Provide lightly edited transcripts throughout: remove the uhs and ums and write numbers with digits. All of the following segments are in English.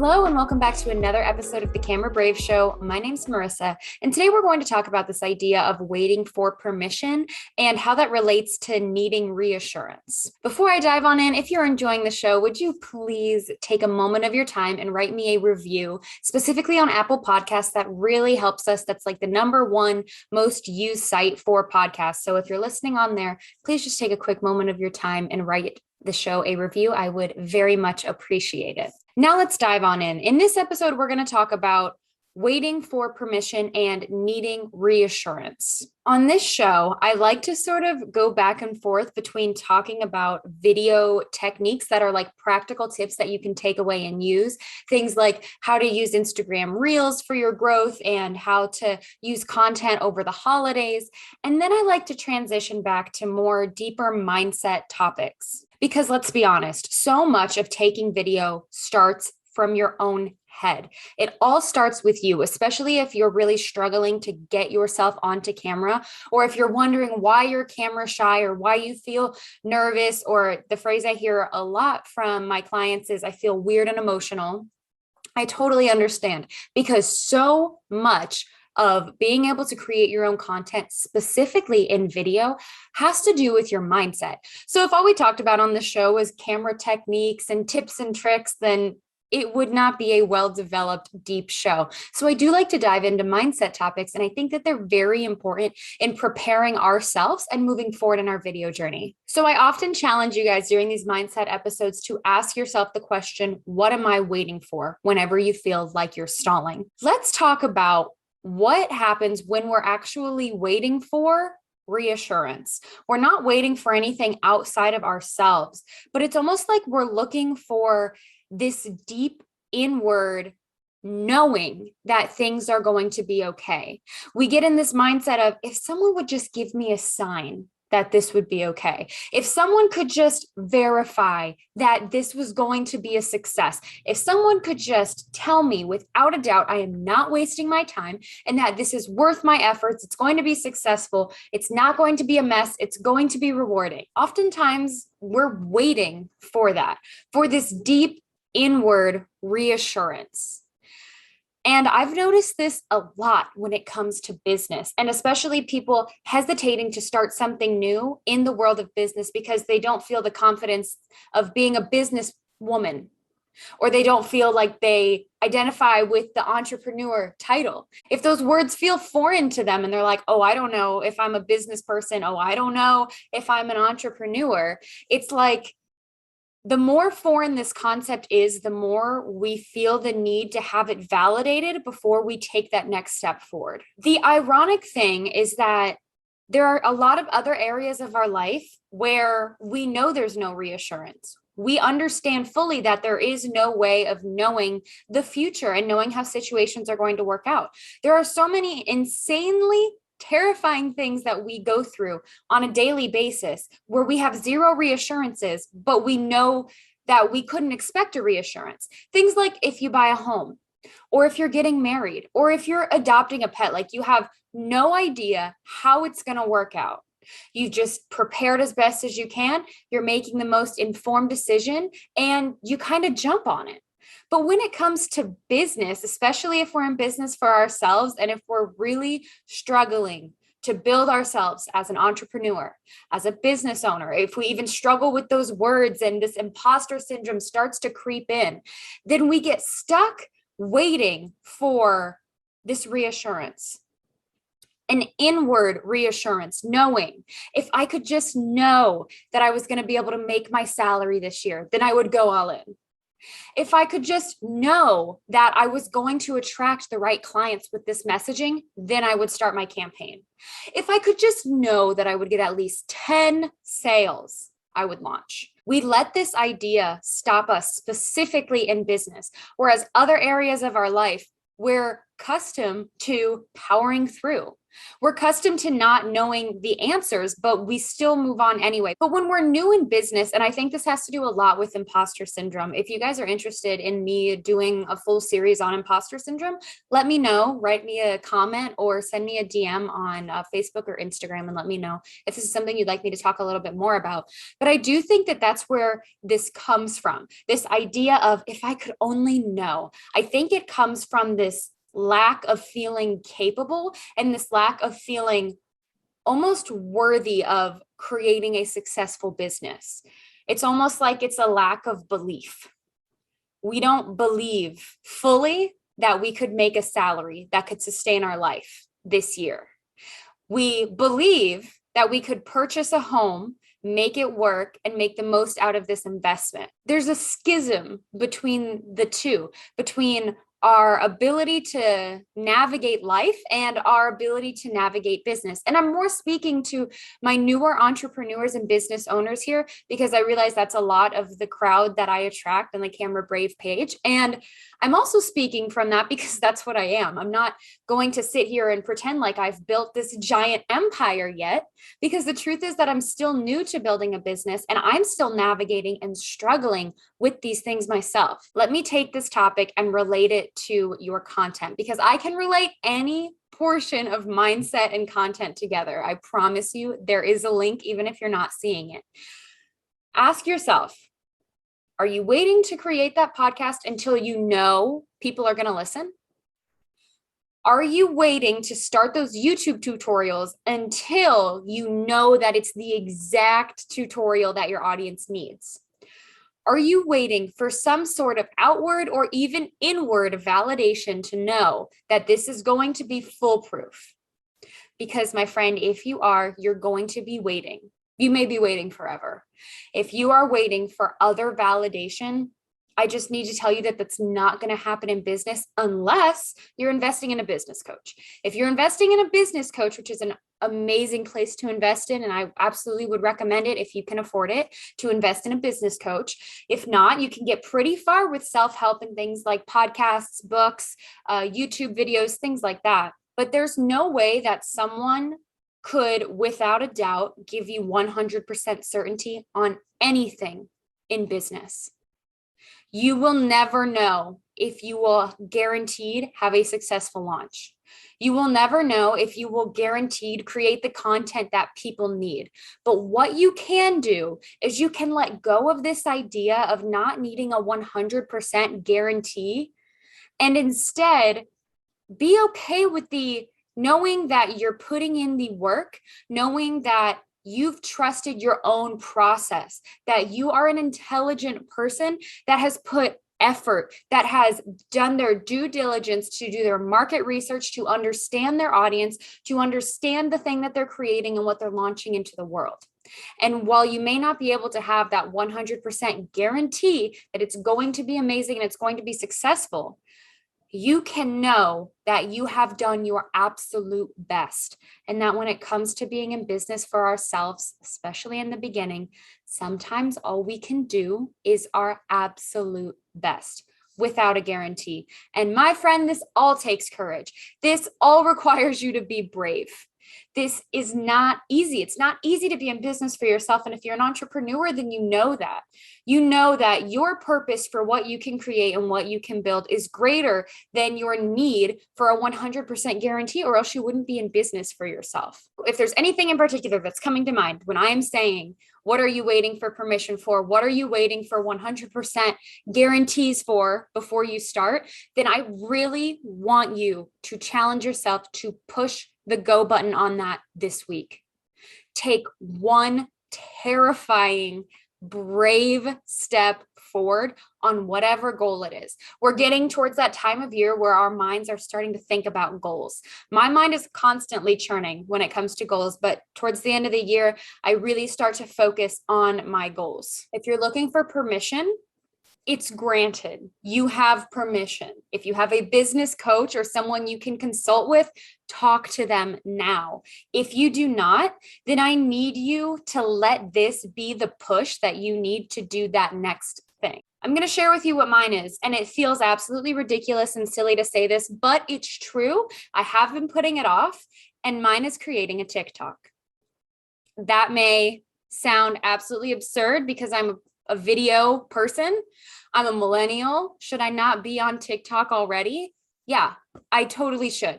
Hello and welcome back to another episode of the Camera Brave Show. My name's Marissa, and today we're going to talk about this idea of waiting for permission and how that relates to needing reassurance. Before I dive on in, if you're enjoying the show, would you please take a moment of your time and write me a review, specifically on Apple Podcasts? That really helps us. That's like the number one most used site for podcasts. So if you're listening on there, please just take a quick moment of your time and write the show a review. I would very much appreciate it. Now let's dive on in. In this episode, we're going to talk about waiting for permission and needing reassurance. On this show, I like to sort of go back and forth between talking about video techniques that are like practical tips that you can take away and use, things like how to use Instagram Reels for your growth and how to use content over the holidays. And then I like to transition back to more deeper mindset topics. Because let's be honest, so much of taking video starts from your own head. It all starts with you, especially if you're really struggling to get yourself onto camera, or if you're wondering why you're camera shy or why you feel nervous, or the phrase I hear a lot from my clients is, I feel weird and emotional. I totally understand, because so much of being able to create your own content, specifically in video, has to do with your mindset. So if all we talked about on the show was camera techniques and tips and tricks, then it would not be a well-developed, deep show. So I do like to dive into mindset topics, and I think that they're very important in preparing ourselves and moving forward in our video journey. So I often challenge you guys during these mindset episodes to ask yourself the question, what am I waiting for whenever you feel like you're stalling? Let's talk about what happens when we're actually waiting for reassurance. We're not waiting for anything outside of ourselves, but it's almost like we're looking for this deep inward knowing that things are going to be okay. We get in this mindset of, if someone would just give me a sign that this would be okay. If someone could just verify that this was going to be a success, if someone could just tell me without a doubt I am not wasting my time and that this is worth my efforts, it's going to be successful, it's not going to be a mess, it's going to be rewarding. Oftentimes we're waiting for that, for this deep inward reassurance. And I've noticed this a lot when it comes to business, and especially people hesitating to start something new in the world of business because they don't feel the confidence of being a business woman, or they don't feel like they identify with the entrepreneur title. If those words feel foreign to them and they're like, oh, I don't know if I'm a business person. Oh, I don't know if I'm an entrepreneur. It's like, the more foreign this concept is, the more we feel the need to have it validated before we take that next step forward. The ironic thing is that there are a lot of other areas of our life where we know there's no reassurance. We understand fully that there is no way of knowing the future and knowing how situations are going to work out. There are so many insanely terrifying things that we go through on a daily basis where we have zero reassurances, but we know that we couldn't expect a reassurance. Things like if you buy a home, or if you're getting married, or if you're adopting a pet, like you have no idea how it's going to work out. You've just prepared as best as you can. You're making the most informed decision and you kind of jump on it. But when it comes to business, especially if we're in business for ourselves and if we're really struggling to build ourselves as an entrepreneur, as a business owner, if we even struggle with those words and this imposter syndrome starts to creep in, then we get stuck waiting for this reassurance. An inward reassurance, knowing if I could just know that I was going to be able to make my salary this year, then I would go all in. If I could just know that I was going to attract the right clients with this messaging, then I would start my campaign. If I could just know that I would get at least 10 sales, I would launch. We let this idea stop us specifically in business, whereas other areas of our life, we're accustomed to powering through. We're accustomed to not knowing the answers, but we still move on anyway. But when we're new in business, and I think this has to do a lot with imposter syndrome. If you guys are interested in me doing a full series on imposter syndrome, let me know, write me a comment or send me a DM on Facebook or Instagram and let me know if this is something you'd like me to talk a little bit more about. But I do think that that's where this comes from, this idea of if I could only know. I think it comes from this lack of feeling capable and this lack of feeling almost worthy of creating a successful business. It's almost like it's a lack of belief. We don't believe fully that we could make a salary that could sustain our life this year. We believe that we could purchase a home, make it work, and make the most out of this investment. There's a schism between the two, between our ability to navigate life and our ability to navigate business. And I'm more speaking to my newer entrepreneurs and business owners here because I realize that's a lot of the crowd that I attract on the Camera Brave page. And I'm also speaking from that because that's what I am. I'm not going to sit here and pretend like I've built this giant empire yet, because the truth is that I'm still new to building a business and I'm still navigating and struggling with these things myself. Let me take this topic and relate it to your content because I can relate any portion of mindset and content together. I promise you, there is a link, even if you're not seeing it. Ask yourself, are you waiting to create that podcast until you know people are going to listen? Are you waiting to start those YouTube tutorials until you know that it's the exact tutorial that your audience needs? Are you waiting for some sort of outward or even inward validation to know that this is going to be foolproof? Because, my friend, if you are, you're going to be waiting. You may be waiting forever. If you are waiting for other validation, I just need to tell you that that's not going to happen in business unless you're investing in a business coach. If you're investing in a business coach, which is an amazing place to invest in, and I absolutely would recommend it if you can afford it, to invest in a business coach. If not, you can get pretty far with self-help and things like podcasts, books, YouTube videos, things like that. But there's no way that someone could, without a doubt, give you 100% certainty on anything in business. You will never know if you will guaranteed have a successful launch. You will never know if you will guaranteed create the content that people need. But what you can do is you can let go of this idea of not needing a 100% guarantee and instead be okay with the knowing that you're putting in the work, knowing that you've trusted your own process, that you are an intelligent person that has put effort, that has done their due diligence to do their market research, to understand their audience, to understand the thing that they're creating and what they're launching into the world. And while you may not be able to have that 100% guarantee that it's going to be amazing and it's going to be successful, you can know that you have done your absolute best. And that when it comes to being in business for ourselves, especially in the beginning, sometimes all we can do is our absolute best without a guarantee. And my friend, this all takes courage. This all requires you to be brave. This is not easy. It's not easy to be in business for yourself. And if you're an entrepreneur, then you know that. You know that your purpose for what you can create and what you can build is greater than your need for a 100% guarantee, or else you wouldn't be in business for yourself. If there's anything in particular that's coming to mind when I am saying, what are you waiting for permission for? What are you waiting for 100% guarantees for before you start? Then I really want you to challenge yourself to push the go button on that this week. Take one terrifying, brave step forward on whatever goal it is. We're getting towards that time of year where our minds are starting to think about goals. My mind is constantly churning when it comes to goals, but towards the end of the year, I really start to focus on my goals. If you're looking for permission, it's granted. You have permission. If you have a business coach or someone you can consult with, talk to them now. If you do not, then I need you to let this be the push that you need to do that next thing. I'm going to share with you what mine is. And it feels absolutely ridiculous and silly to say this, but it's true. I have been putting it off, and mine is creating a TikTok. That may sound absolutely absurd because I'm a video person. I'm a millennial. Should I not be on TikTok already? Yeah, I totally should.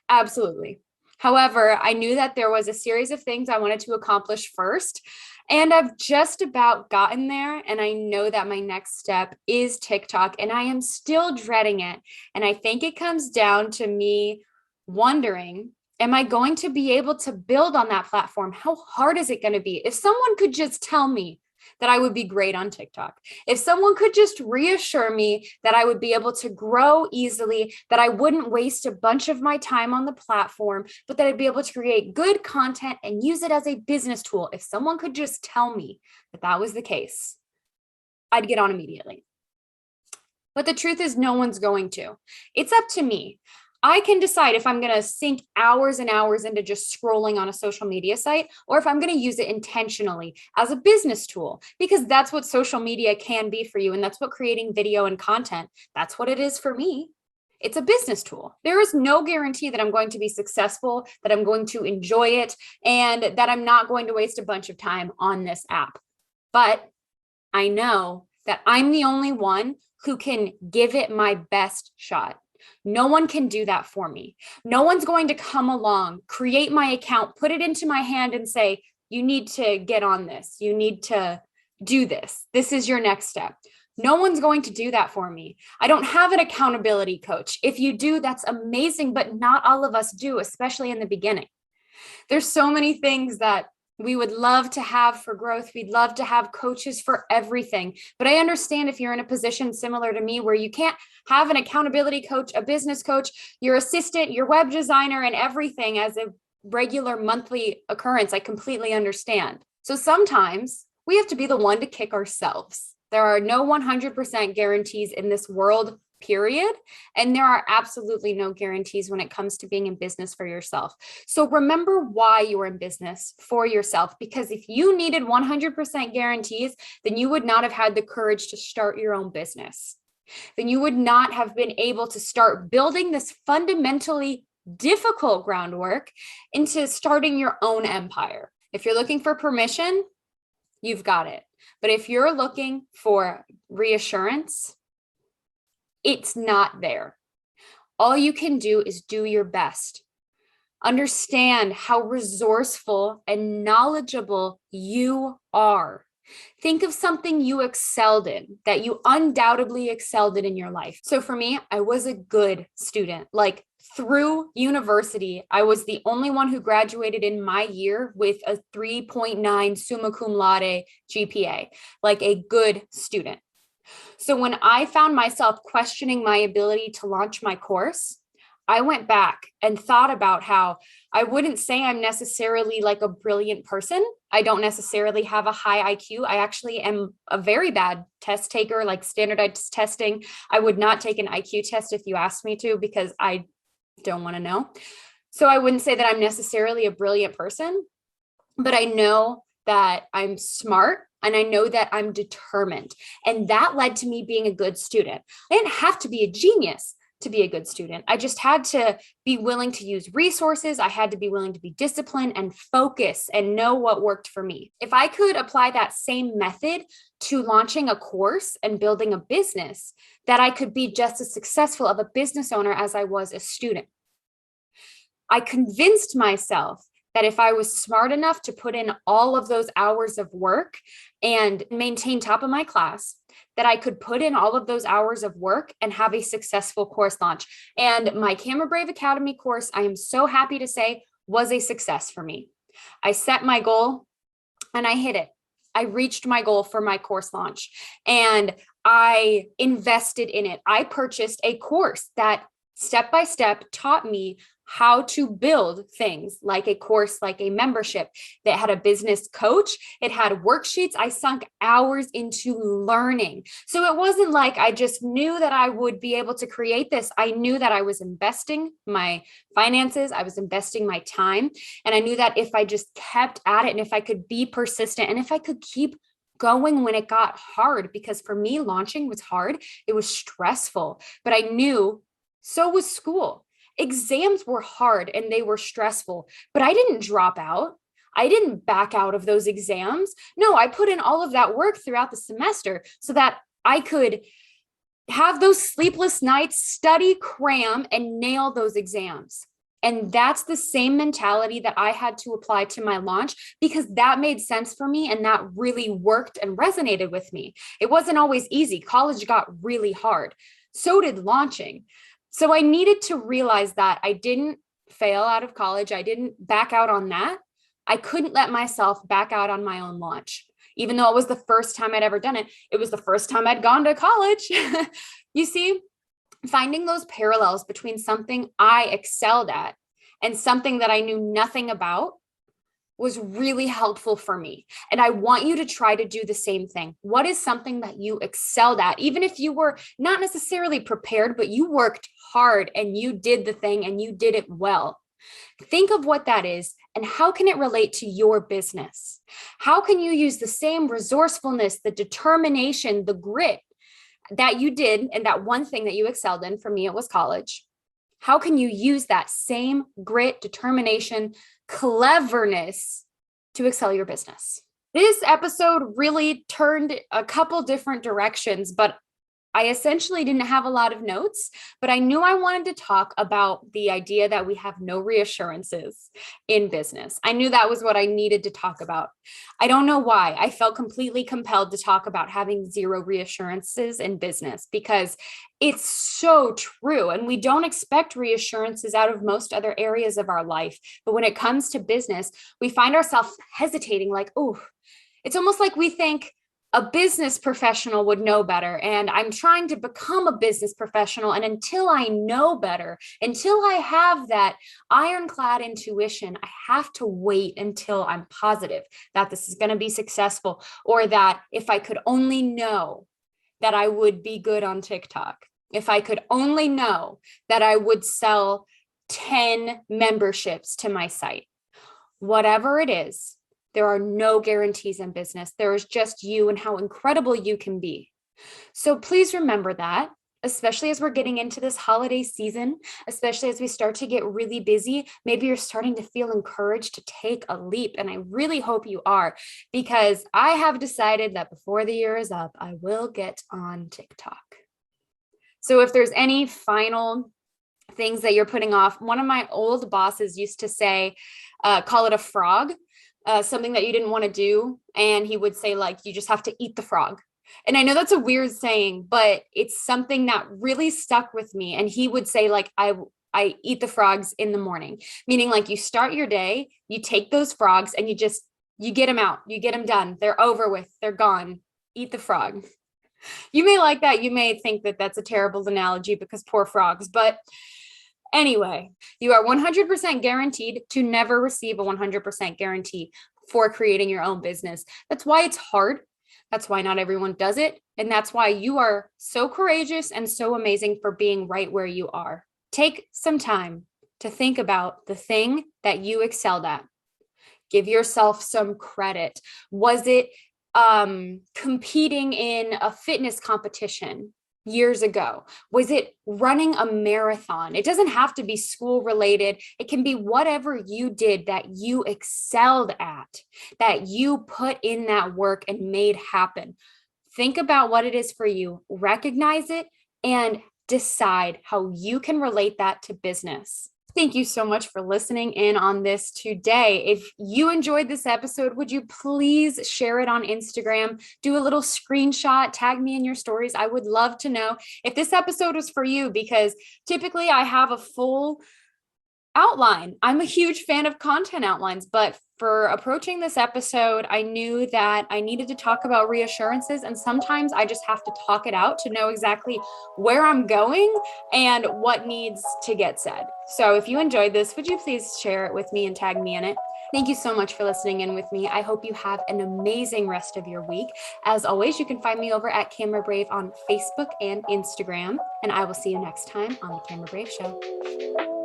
Absolutely. However, I knew that there was a series of things I wanted to accomplish first, and I've just about gotten there. And I know that my next step is TikTok, and I am still dreading it. And I think it comes down to me wondering, am I going to be able to build on that platform? How hard is it going to be? If someone could just tell me that I would be great on TikTok, if someone could just reassure me that I would be able to grow easily, that I wouldn't waste a bunch of my time on the platform, but that I'd be able to create good content and use it as a business tool. If someone could just tell me that that was the case, I'd get on immediately. But the truth is, no one's going to. It's up to me. I can decide if I'm going to sink hours and hours into just scrolling on a social media site, or if I'm going to use it intentionally as a business tool, because that's what social media can be for you. And that's what creating video and content, that's what it is for me. It's a business tool. There is no guarantee that I'm going to be successful, that I'm going to enjoy it, and that I'm not going to waste a bunch of time on this app. But I know that I'm the only one who can give it my best shot. No one can do that for me. No one's going to come along, create my account, put it into my hand and say, you need to get on this. You need to do this. This is your next step. No one's going to do that for me. I don't have an accountability coach. If you do, that's amazing, but not all of us do, especially in the beginning. There's so many things that we would love to have for growth. We'd love to have coaches for everything. But I understand if you're in a position similar to me where you can't have an accountability coach, a business coach, your assistant, your web designer, and everything as a regular monthly occurrence. I completely understand. So sometimes we have to be the one to kick ourselves. There are no 100% guarantees in this world, period. And there are absolutely no guarantees when it comes to being in business for yourself. So remember why you're in business for yourself, because if you needed 100% guarantees, then you would not have had the courage to start your own business. Then you would not have been able to start building this fundamentally difficult groundwork into starting your own empire. If you're looking for permission, you've got it. But if you're looking for reassurance, it's not there. All you can do is do your best. Understand how resourceful and knowledgeable you are. Think of something you excelled in, that you undoubtedly excelled in your life. So for me, I was a good student. Like through university, I was the only one who graduated in my year with a 3.9 summa cum laude GPA, like a good student. So when I found myself questioning my ability to launch my course, I went back and thought about how I wouldn't say I'm necessarily like a brilliant person. I don't necessarily have a high IQ. I actually am a very bad test taker, like standardized testing. I would not take an IQ test if you asked me to, because I don't want to know. So I wouldn't say that I'm necessarily a brilliant person, but I know that I'm smart. And I know that I'm determined. And that led to me being a good student. I didn't have to be a genius to be a good student. I just had to be willing to use resources. I had to be willing to be disciplined and focus and know what worked for me. If I could apply that same method to launching a course and building a business, that I could be just as successful of a business owner as I was a student. I convinced myself that if I was smart enough to put in all of those hours of work and maintain top of my class, that I could put in all of those hours of work and have a successful course launch. And my Camera Brave Academy course, I am so happy to say, was a success for me. I set my goal and I hit it. I reached my goal for my course launch and I invested in it. I purchased a course that step by step taught me how to build things like a course, like a membership that had a business coach. It had worksheets. I sunk hours into learning. So it wasn't like I just knew that I would be able to create this. I knew that I was investing my finances. I was investing my time. And I knew that if I just kept at it and if I could be persistent and if I could keep going when it got hard, because for me, launching was hard. It was stressful, but I knew so was school. Exams were hard and they were stressful, but I didn't drop out. I didn't back out of those exams. No, I put in all of that work throughout the semester so that I could have those sleepless nights, study, cram, and nail those exams. And that's the same mentality that I had to apply to my launch, because that made sense for me and that really worked and resonated with me. It wasn't always easy. College got really hard. So did launching. So I needed to realize that I didn't fail out of college. I didn't back out on that. I couldn't let myself back out on my own launch. Even though it was the first time I'd ever done it, it was the first time I'd gone to college. You see, finding those parallels between something I excelled at and something that I knew nothing about was really helpful for me. And I want you to try to do the same thing. What is something that you excelled at? Even if you were not necessarily prepared, but you worked hard and you did the thing and you did it well. Think of what that is and how can it relate to your business? How can you use the same resourcefulness, the determination, the grit that you did and that one thing that you excelled in? For me, it was college. How can you use that same grit, determination, cleverness to excel your business? This episode really turned a couple different directions, but I essentially didn't have a lot of notes, but I knew I wanted to talk about the idea that we have no reassurances in business. I knew that was what I needed to talk about. I don't know why. I felt completely compelled to talk about having zero reassurances in business because it's so true. And we don't expect reassurances out of most other areas of our life. But when it comes to business, we find ourselves hesitating like, oh, it's almost like we think, a business professional would know better. And I'm trying to become a business professional. And until I know better, until I have that ironclad intuition, I have to wait until I'm positive that this is going to be successful, or that if I could only know that I would be good on TikTok, if I could only know that I would sell 10 memberships to my site, whatever it is. There are no guarantees in business. There is just you and how incredible you can be. So please remember that, especially as we're getting into this holiday season, especially as we start to get really busy. Maybe you're starting to feel encouraged to take a leap. And I really hope you are, because I have decided that before the year is up, I will get on TikTok. So if there's any final things that you're putting off, one of my old bosses used to say, call it a frog. Something that you didn't want to do. And he would say, like, you just have to eat the frog. And I know that's a weird saying, but it's something that really stuck with me. And he would say, like, I eat the frogs in the morning, meaning like you start your day, you take those frogs and you get them out, you get them done. They're over with, they're gone. Eat the frog. You may like that. You may think that that's a terrible analogy because poor frogs, but anyway, you are 100% guaranteed to never receive a 100% guarantee for creating your own business. That's why it's hard. That's why not everyone does it. And that's why you are so courageous and so amazing for being right where you are. Take some time to think about the thing that you excelled at. Give yourself some credit. Was it competing in a fitness competition years ago? Was it running a marathon? It doesn't have to be school related. It can be whatever you did that you excelled at, that you put in that work and made happen. Think about what it is for you, recognize it, and decide how you can relate that to business. Thank you so much for listening in on this today. If you enjoyed this episode, would you please share it on Instagram? Do a little screenshot, tag me in your stories. I would love to know if this episode was for you, because typically I have a full outline. I'm a huge fan of content outlines, but for approaching this episode, I knew that I needed to talk about reassurances, and sometimes I just have to talk it out to know exactly where I'm going and what needs to get said. So if you enjoyed this, would you please share it with me and tag me in it? Thank you so much for listening in with me. I hope you have an amazing rest of your week. As always, you can find me over at Camera Brave on Facebook and Instagram, and I will see you next time on the Camera Brave Show.